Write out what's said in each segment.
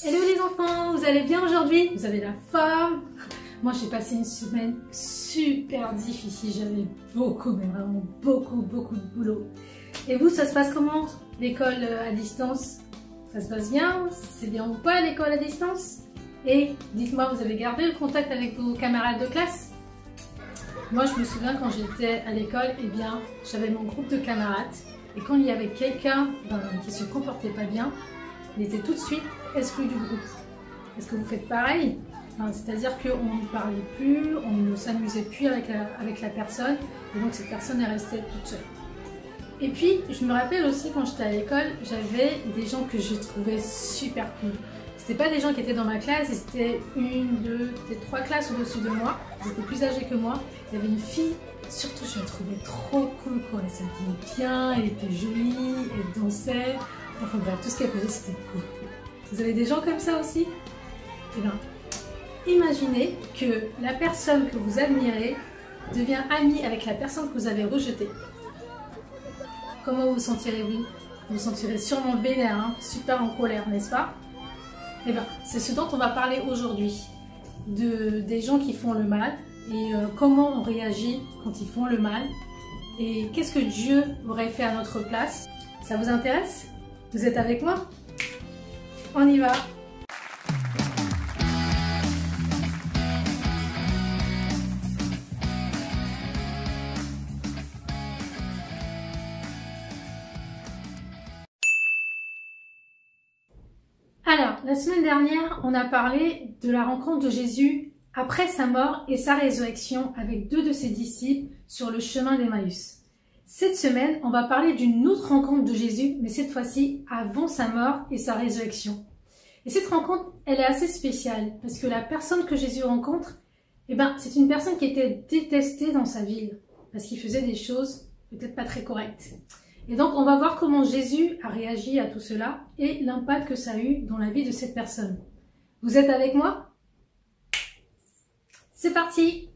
Hello les enfants, vous allez bien aujourd'hui? Vous avez la forme? Moi j'ai passé une semaine super difficile, j'avais beaucoup, mais vraiment beaucoup de boulot. Et vous, ça se passe comment? L'école à distance? Ça se passe bien? C'est bien ou pas l'école à distance? Et dites-moi, vous avez gardé le contact avec vos camarades de classe? Moi je me souviens quand j'étais à l'école, eh bien j'avais mon groupe de camarades. Et quand il y avait quelqu'un qui se comportait pas bien, il était tout de suite exclu du groupe. Est-ce que vous faites pareil? C'est-à-dire qu'on ne parlait plus, on ne s'amusait plus avec la personne, et donc cette personne est restée toute seule. Et puis, je me rappelle aussi quand j'étais à l'école, j'avais des gens que je trouvais super cool. C'était pas des gens qui étaient dans ma classe, c'était une, deux, peut-être 3 classes au-dessus de moi. Ils étaient plus âgés que moi. Il y avait une fille, surtout je la trouvais trop cool, quoi. Elle s'habillait bien, elle était jolie, elle dansait. Enfin bref, tout ce qu'elle faisait, c'était cool. Vous avez des gens comme ça aussi? Eh bien, imaginez que la personne que vous admirez devient amie avec la personne que vous avez rejetée. Comment vous vous sentirez-vous? Vous vous sentirez sûrement vénère, hein, super en colère, n'est-ce pas? Eh bien, c'est ce dont on va parler aujourd'hui. Des gens qui font le mal et comment on réagit quand ils font le mal. Et qu'est-ce que Dieu aurait fait à notre place? Ça vous intéresse? Vous êtes avec moi? On y va! Alors, la semaine dernière, on a parlé de la rencontre de Jésus après sa mort et sa résurrection avec 2 de ses disciples sur le chemin d'Emmaüs. Cette semaine, on va parler d'une autre rencontre de Jésus, mais cette fois-ci avant sa mort et sa résurrection. Et cette rencontre, elle est assez spéciale, parce que la personne que Jésus rencontre, eh ben, c'est une personne qui était détestée dans sa ville, parce qu'il faisait des choses peut-être pas très correctes. Et donc, on va voir comment Jésus a réagi à tout cela et l'impact que ça a eu dans la vie de cette personne. Vous êtes avec moi? C'est parti!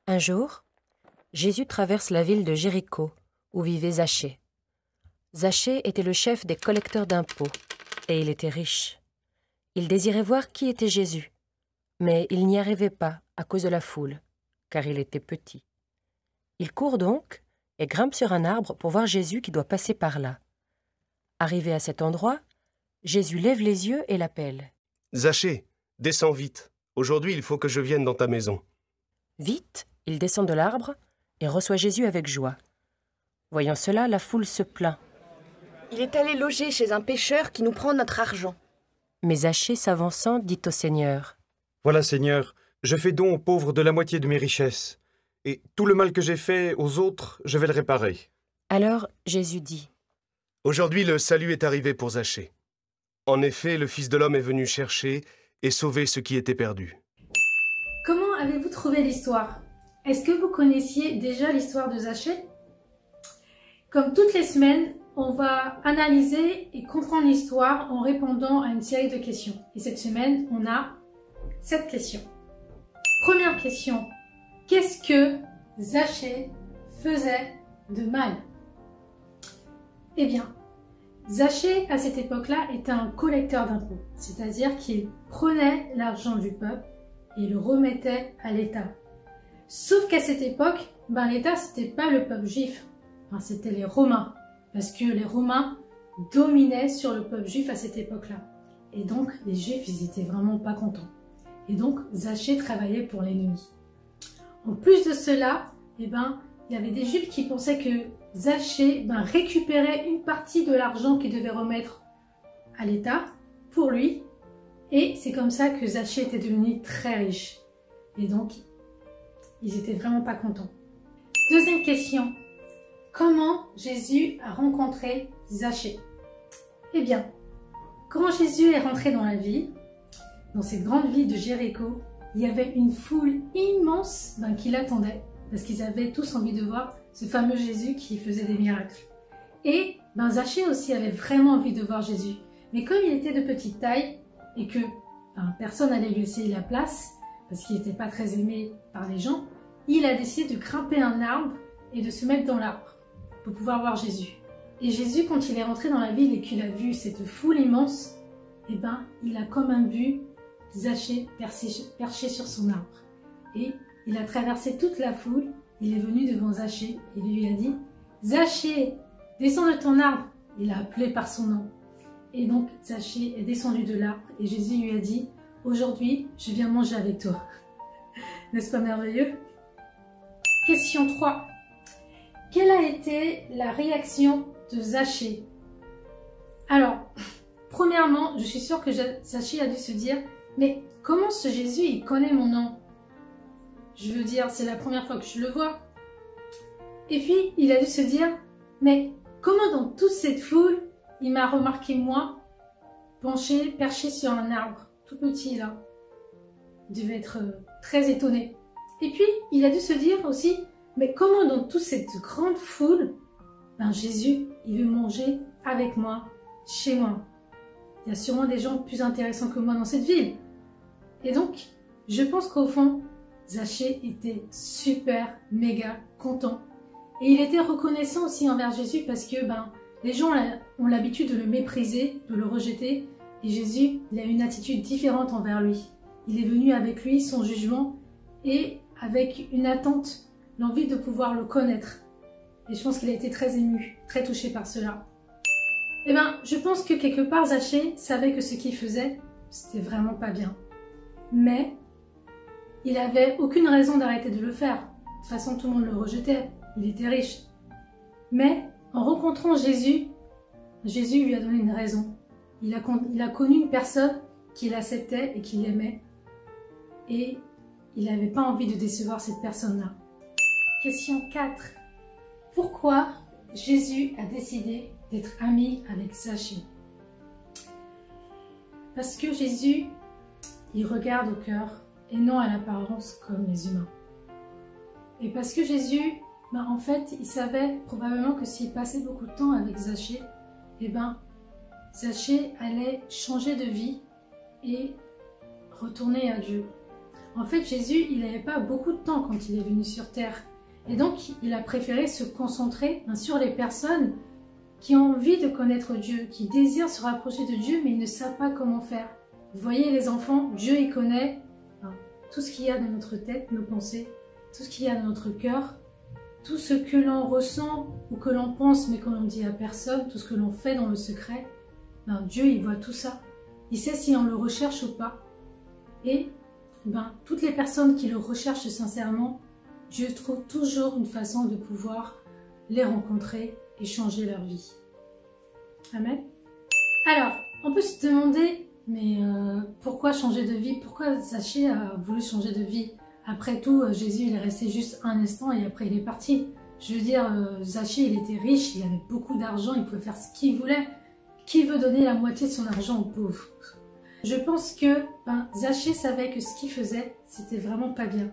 Un jour, Jésus traverse la ville de Jéricho, où vivait Zachée. Zachée était le chef des collecteurs d'impôts, et il était riche. Il désirait voir qui était Jésus, mais il n'y arrivait pas à cause de la foule, car il était petit. Il court donc et grimpe sur un arbre pour voir Jésus qui doit passer par là. Arrivé à cet endroit, Jésus lève les yeux et l'appelle. « Zachée, descends vite. Aujourd'hui, il faut que je vienne dans ta maison. » Vite, il descend de l'arbre et reçoit Jésus avec joie. Voyant cela, la foule se plaint. « Il est allé loger chez un pêcheur qui nous prend notre argent. » Mais Zachée, s'avançant, dit au Seigneur. « Voilà, Seigneur, je fais don aux pauvres de la moitié de mes richesses. Et tout le mal que j'ai fait aux autres, je vais le réparer. » Alors Jésus dit. « Aujourd'hui, le salut est arrivé pour Zachée. En effet, le Fils de l'homme est venu chercher et sauver ce qui était perdu. » Comment avez-vous trouvé l'histoire? Est-ce que vous connaissiez déjà l'histoire de Zachée? Comme toutes les semaines, on va analyser et comprendre l'histoire en répondant à une série de questions. Et cette semaine, on a 7 questions. Première question. Qu'est-ce que Zachée faisait de mal? Eh bien, Zachée, à cette époque-là, était un collecteur d'impôts. C'est-à-dire qu'il prenait l'argent du peuple et le remettait à l'État. Sauf qu'à cette époque, l'État, c'était pas le peuple juif. C'était les Romains. Parce que les Romains dominaient sur le peuple juif à cette époque-là. Et donc, les Juifs, ils étaient vraiment pas contents. Et donc, Zachée travaillait pour l'ennemi. En plus de cela, il y avait des Juifs qui pensaient que Zachée récupérait une partie de l'argent qu'il devait remettre à l'État pour lui. Et c'est comme ça que Zachée était devenu très riche. Et donc, ils étaient vraiment pas contents. Deuxième question. Comment Jésus a rencontré Zachée? Eh bien, quand Jésus est rentré dans la ville, dans cette grande ville de Jéricho, il y avait une foule immense qui l'attendait, parce qu'ils avaient tous envie de voir ce fameux Jésus qui faisait des miracles. Et Zachée aussi avait vraiment envie de voir Jésus. Mais comme il était de petite taille, et que personne n'allait lui laisser la place, parce qu'il n'était pas très aimé par les gens, il a décidé de grimper un arbre et de se mettre dans l'arbre pour pouvoir voir Jésus. Et Jésus, quand il est rentré dans la ville et qu'il a vu cette foule immense, il a quand même vu Zachée perché sur son arbre. Et il a traversé toute la foule, il est venu devant Zachée et lui a dit « Zachée, descends de ton arbre !» Il a appelé par son nom. Et donc Zachée est descendu de l'arbre et Jésus lui a dit « Aujourd'hui, je viens manger avec toi. » N'est-ce pas merveilleux? Question 3. Quelle a été la réaction de Zachée? Alors, premièrement, je suis sûre que Zachée a dû se dire « Mais comment ce Jésus, il connaît mon nom? Je veux dire, c'est la première fois que je le vois. » Et puis, il a dû se dire « Mais comment dans toute cette foule, il m'a remarqué moi, perché sur un arbre, tout petit là. » Il devait être très étonné. Et puis, il a dû se dire aussi « Mais comment dans toute cette grande foule, Jésus, il veut manger avec moi, chez moi. Il y a sûrement des gens plus intéressants que moi dans cette ville. » Et donc, je pense qu'au fond, Zachée était super, méga content. Et il était reconnaissant aussi envers Jésus parce que les gens ont l'habitude de le mépriser, de le rejeter. Et Jésus, il a une attitude différente envers lui. Il est venu avec lui, son jugement, et avec une attente, l'envie de pouvoir le connaître. Et je pense qu'il a été très ému, très touché par cela. Je pense que quelque part, Zachée savait que ce qu'il faisait, c'était vraiment pas bien. Mais il n'avait aucune raison d'arrêter de le faire. De toute façon, tout le monde le rejetait. Il était riche. Mais en rencontrant Jésus, Jésus lui a donné une raison. Il a connu une personne qui l'acceptait et qui l'aimait. Et il n'avait pas envie de décevoir cette personne-là. Question 4. Pourquoi Jésus a décidé d'être ami avec Zachée? Parce que Jésus, il regarde au cœur et non à l'apparence comme les humains. Et parce que Jésus, en fait, il savait probablement que s'il passait beaucoup de temps avec Zachée, Zachée allait changer de vie et retourner à Dieu. En fait, Jésus, il n'avait pas beaucoup de temps quand il est venu sur terre. Et donc, il a préféré se concentrer sur les personnes qui ont envie de connaître Dieu, qui désirent se rapprocher de Dieu, mais ils ne savent pas comment faire. Vous voyez les enfants, Dieu il connaît tout ce qu'il y a dans notre tête, nos pensées, tout ce qu'il y a dans notre cœur, tout ce que l'on ressent ou que l'on pense mais que l'on dit à personne, tout ce que l'on fait dans le secret. Dieu il voit tout ça. Il sait si on le recherche ou pas. Et toutes les personnes qui le recherchent sincèrement, Dieu trouve toujours une façon de pouvoir les rencontrer et changer leur vie. Amen. Alors, on peut se demander, mais pourquoi changer de vie? Pourquoi Zachée a voulu changer de vie? Après tout, Jésus il est resté juste un instant et après il est parti. Je veux dire, Zachée il était riche, il avait beaucoup d'argent, il pouvait faire ce qu'il voulait. Qui veut donner la moitié de son argent aux pauvres? Je pense que Zachée savait que ce qu'il faisait, c'était vraiment pas bien.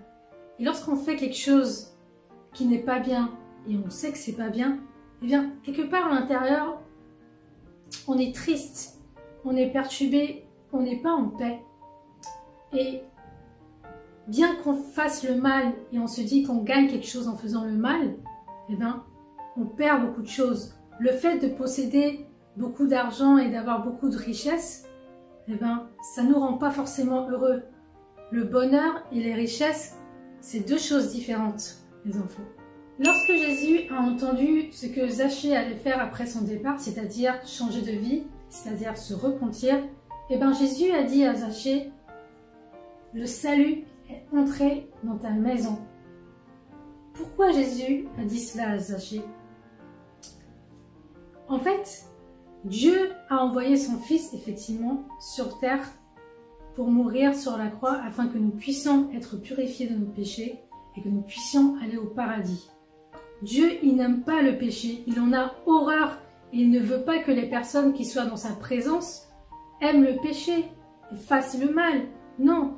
Et lorsqu'on fait quelque chose qui n'est pas bien et on sait que c'est pas bien, quelque part à l'intérieur, on est triste, on est perturbé, on n'est pas en paix. Et bien qu'on fasse le mal et on se dit qu'on gagne quelque chose en faisant le mal, on perd beaucoup de choses. Le fait de posséder beaucoup d'argent et d'avoir beaucoup de richesses, ça ne nous rend pas forcément heureux. Le bonheur et les richesses, c'est deux choses différentes, les enfants. Lorsque Jésus a entendu ce que Zachée allait faire après son départ, c'est-à-dire changer de vie, c'est-à-dire se repentir, Jésus a dit à Zachée, « Le salut est entré dans ta maison. » Pourquoi Jésus a dit cela à Zachée? En fait, Dieu a envoyé son Fils, effectivement, sur terre pour mourir sur la croix afin que nous puissions être purifiés de nos péchés et que nous puissions aller au paradis. Dieu, il n'aime pas le péché, il en a horreur et il ne veut pas que les personnes qui soient dans sa présence aiment le péché. et fasse le mal. Non,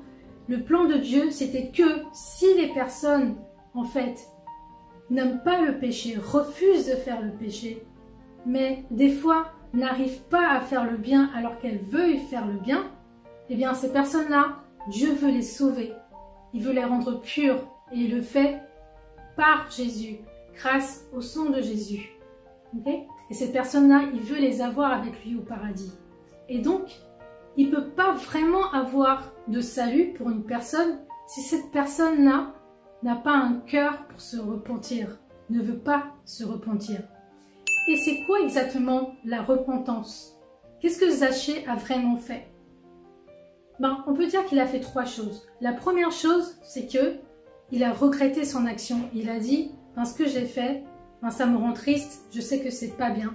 le plan de Dieu, c'était que si les personnes, en fait, n'aiment pas le péché, refusent de faire le péché, mais des fois n'arrivent pas à faire le bien alors qu'elles veulent faire le bien, eh bien ces personnes-là, Dieu veut les sauver. Il veut les rendre pures et il le fait par Jésus, grâce au sang de Jésus. Okay? Et ces personnes-là, il veut les avoir avec lui au paradis. Et donc, il ne peut pas vraiment avoir de salut pour une personne si cette personne-là n'a pas un cœur pour se repentir, ne veut pas se repentir. Et c'est quoi exactement la repentance? Qu'est-ce que Zachée a vraiment fait? On peut dire qu'il a fait 3 choses. La première chose, c'est que il a regretté son action. Il a dit, ce que j'ai fait, ça me rend triste, je sais que c'est pas bien.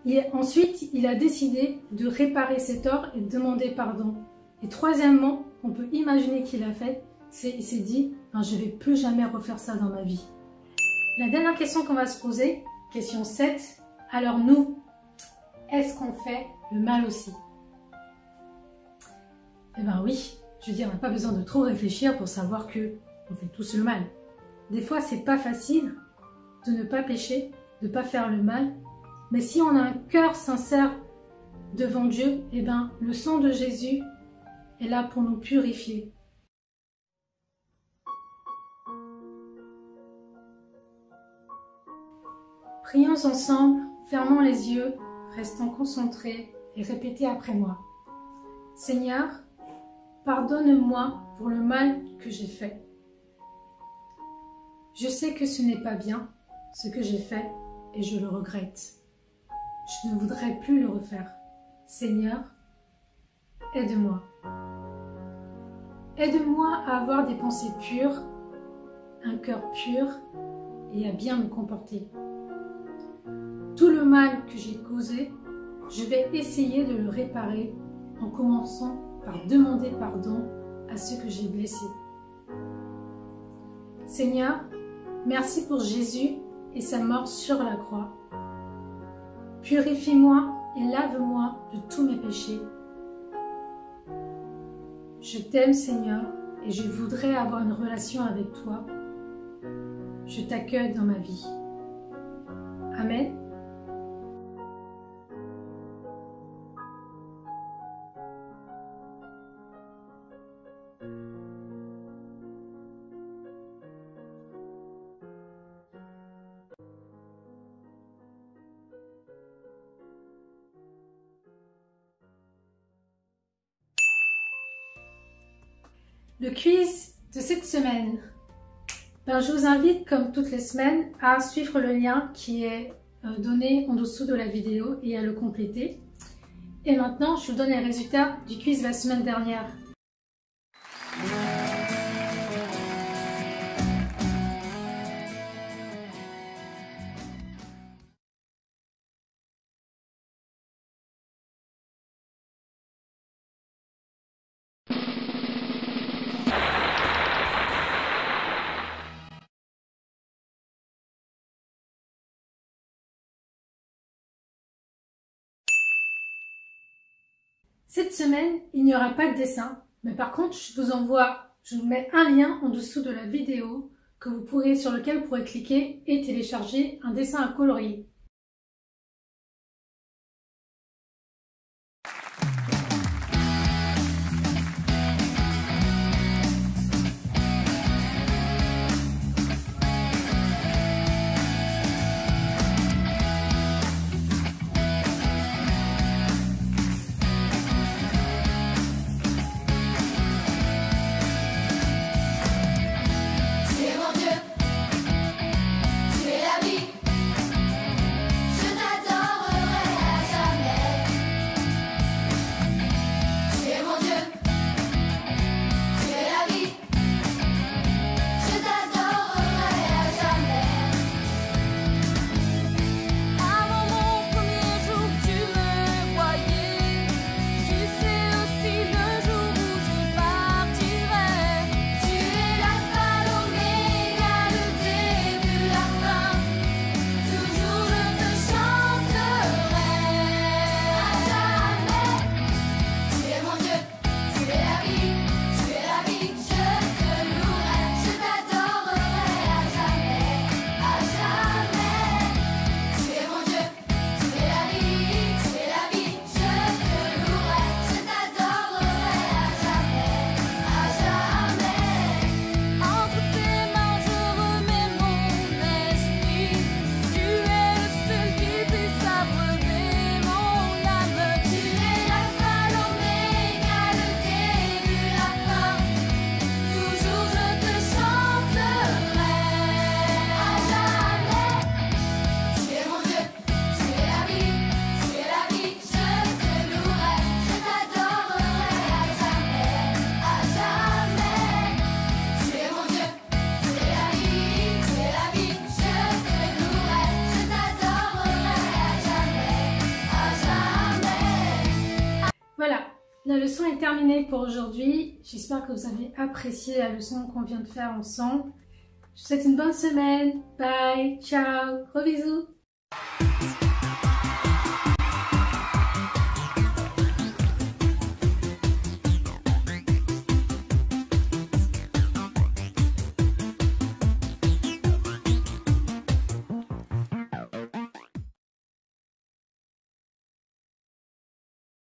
Et ensuite, il a décidé de réparer ses torts et de demander pardon. Et troisièmement, on peut imaginer qu'il a fait, il s'est dit, je vais plus jamais refaire ça dans ma vie. La dernière question qu'on va se poser, question 7, alors nous, est-ce qu'on fait le mal aussi? Eh bien oui, je veux dire, on n'a pas besoin de trop réfléchir pour savoir que on fait tous le mal. Des fois, c'est pas facile de ne pas pécher, de ne pas faire le mal, mais si on a un cœur sincère devant Dieu, eh bien, le sang de Jésus est là pour nous purifier. Prions ensemble, fermons les yeux, restons concentrés et répétez après moi. Seigneur, pardonne-moi pour le mal que j'ai fait. Je sais que ce n'est pas bien ce que j'ai fait et je le regrette. Je ne voudrais plus le refaire. Seigneur, aide-moi. Aide-moi à avoir des pensées pures, un cœur pur et à bien me comporter. Tout le mal que j'ai causé, je vais essayer de le réparer en commençant par demander pardon à ceux que j'ai blessés. Seigneur, merci pour Jésus et sa mort sur la croix. Purifie-moi et lave-moi de tous mes péchés. Je t'aime, Seigneur, et je voudrais avoir une relation avec toi. Je t'accueille dans ma vie. Amen. Le quiz de cette semaine. Je vous invite, comme toutes les semaines, à suivre le lien qui est donné en dessous de la vidéo et à le compléter. Et maintenant, je vous donne les résultats du quiz de la semaine dernière. Cette semaine, il n'y aura pas de dessin, mais par contre, je vous mets un lien en dessous de la vidéo sur lequel vous pourrez cliquer et télécharger un dessin à colorier. La leçon est terminée pour aujourd'hui. J'espère que vous avez apprécié la leçon qu'on vient de faire ensemble. Je vous souhaite une bonne semaine. Bye, ciao, gros bisous.